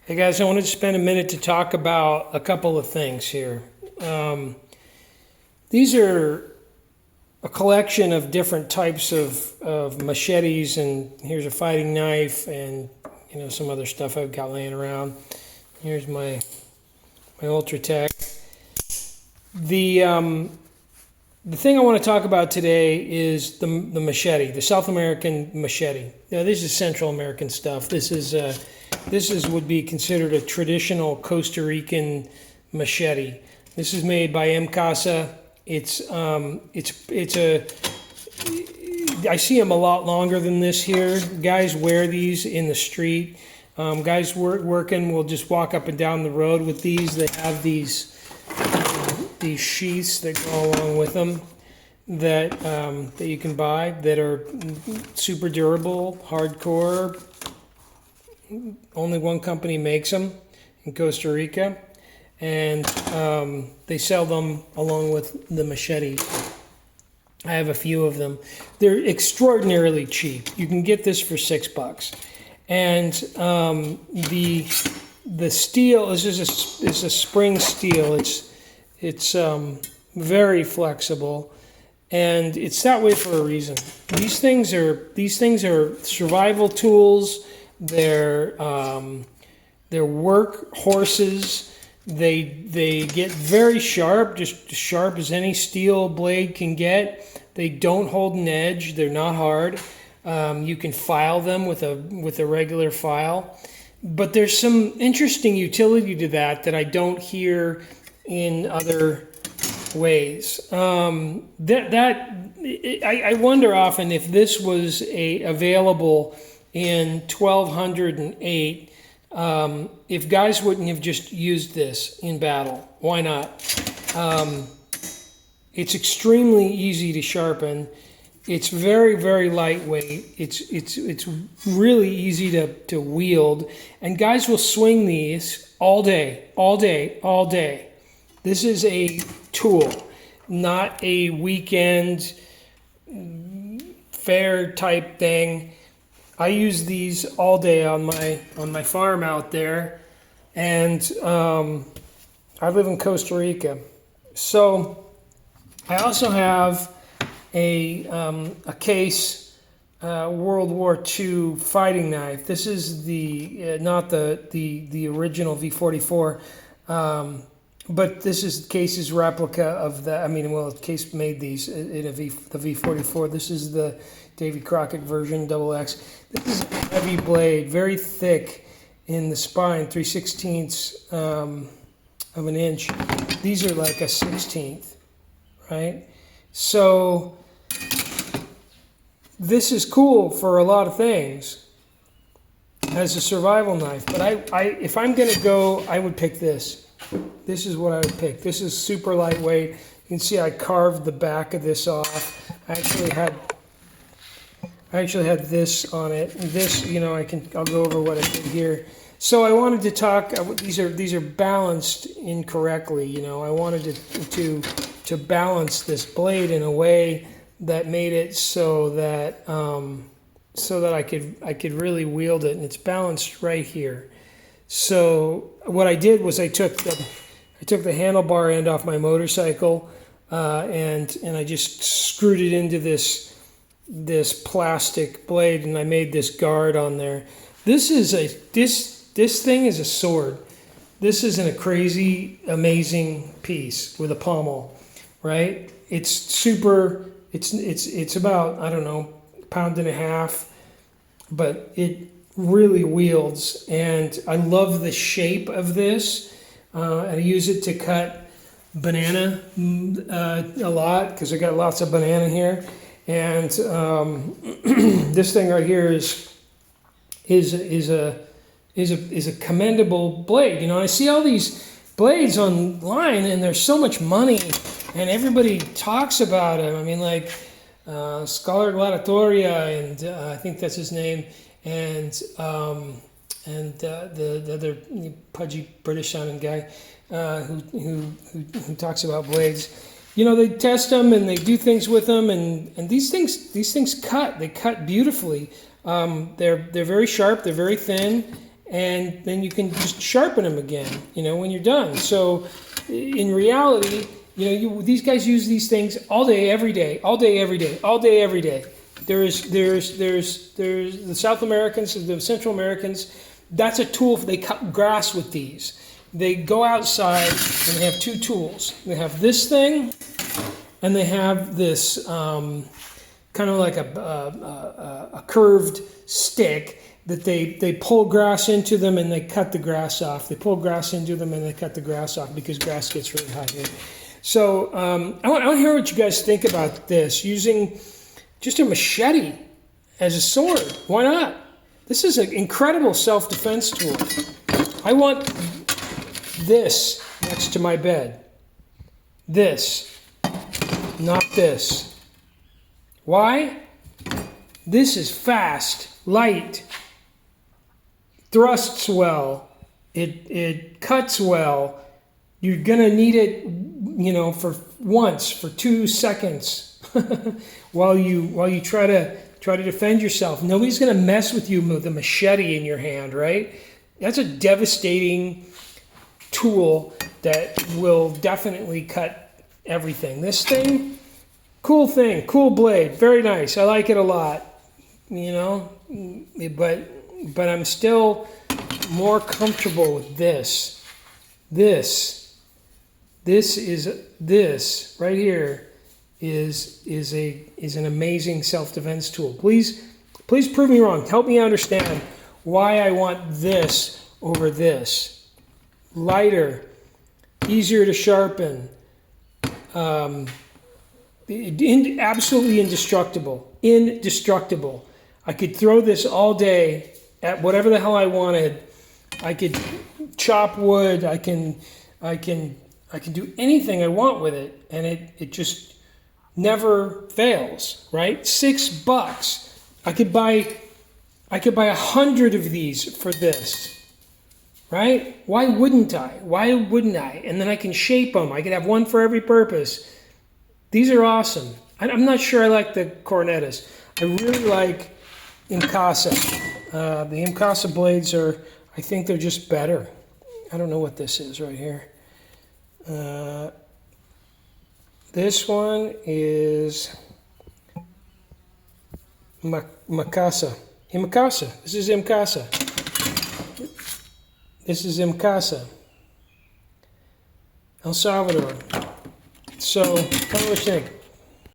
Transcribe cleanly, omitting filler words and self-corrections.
Hey guys, I wanted to spend a minute to talk about a couple of things here. These are a collection of different types of machetes, and here's a fighting knife, and some other stuff I've got laying around. Here's my Ultratech. The thing I want to talk about today is the machete, the South American machete. Now, this is Central American stuff. This would be considered a traditional Costa Rican machete. This is made by M Casa. I see them a lot longer than this here. Guys wear these in the street. Guys working will just walk up and down the road with these. They have these sheaths that go along with them that you can buy that are super durable, hardcore. Only one company makes them in Costa Rica, and they sell them along with the machete. I have a few of them. They're extraordinarily cheap. You can get this for $6, and the steel is a spring steel. It's very flexible, and it's that way for a reason. These things are survival tools. They're work horses. They get very sharp, just as sharp as any steel blade can get. They don't hold an edge. They're not hard. You can file them with a regular file. But there's some interesting utility to that I don't hear in other ways. I wonder often if this was available in 1208, if guys wouldn't have just used this in battle. Why not? It's extremely easy to sharpen. It's very, very lightweight. It's really easy to wield, and guys will swing these all day, all day, all day. This is a tool, not a weekend fair type thing. I use these all day on my farm out there, and I live in Costa Rica. So I also have a Case World War II fighting knife. This is not the original V44, but this is Case's replica of that. Case made these in the V44. This is the Davy Crockett version, XX. This is a heavy blade, very thick in the spine, 3/16 of an inch. These are like a 16th, right? So this is cool for a lot of things as a survival knife. But if I'm going to go, I would pick this. This is what I would pick. This is super lightweight. You can see I carved the back of this off. I actually had this on it. This, I'll go over what I did here. So I wanted to talk. These are balanced incorrectly. I wanted to balance this blade in a way that made it so that I could really wield it, and it's balanced right here. So what I did was I took the handlebar end off my motorcycle, and I just screwed it into this plastic blade, and I made this guard on there. This thing is a sword. This isn't a crazy amazing piece with a pommel, right? It's about, I don't know, a pound and a half, but it really wields, and I love the shape of this. I use it to cut banana a lot because I got lots of banana here. And this thing right here is a commendable blade. I see all these blades online, and there's so much money, and everybody talks about them. Scholar Gladiatoria, and I think that's his name, and the other pudgy British sounding guy who talks about blades. They test them and they do things with them, and these things cut. They cut beautifully. They're very sharp. They're very thin, and then you can just sharpen them again, when you're done. So in reality, these guys use these things all day, every day, all day, every day, all day, every day. There's the South Americans, the Central Americans. That's a tool. They cut grass with these. They go outside and they have two tools. They have this thing, and they have this kind of like a curved stick that they pull grass into them and they cut the grass off. They pull grass into them and they cut the grass off because grass gets really hot here. So I want to hear what you guys think about this, using just a machete as a sword. Why not? This is an incredible self-defense tool. I want this next to my bed. This, not this. Why? This is fast, light, thrusts well, it cuts well. You're gonna need it, for 2 seconds while you try to defend yourself. Nobody's gonna mess with you with a machete in your hand, right? That's a devastating tool that will definitely cut everything. This thing, cool blade, very nice. I like it a lot, but I'm still more comfortable with this. This right here is an amazing self-defense tool. Please prove me wrong. Help me understand why I want this over this. Lighter, easier to sharpen, absolutely indestructible. I could throw this all day at whatever the hell I wanted. I could chop wood. I can do anything I want with it, and it just never fails, right? $6. I could buy 100 of these for this, right? Why wouldn't I? And then I can shape them. I could have one for every purpose. These are awesome. I'm not sure I like the Cornetas. I really like Imcasa. The Imcasa blades I think they're just better. I don't know what this is right here. This one is Imcasa. This is Imcasa. This is Imcasa. El Salvador. So, tell me what you think.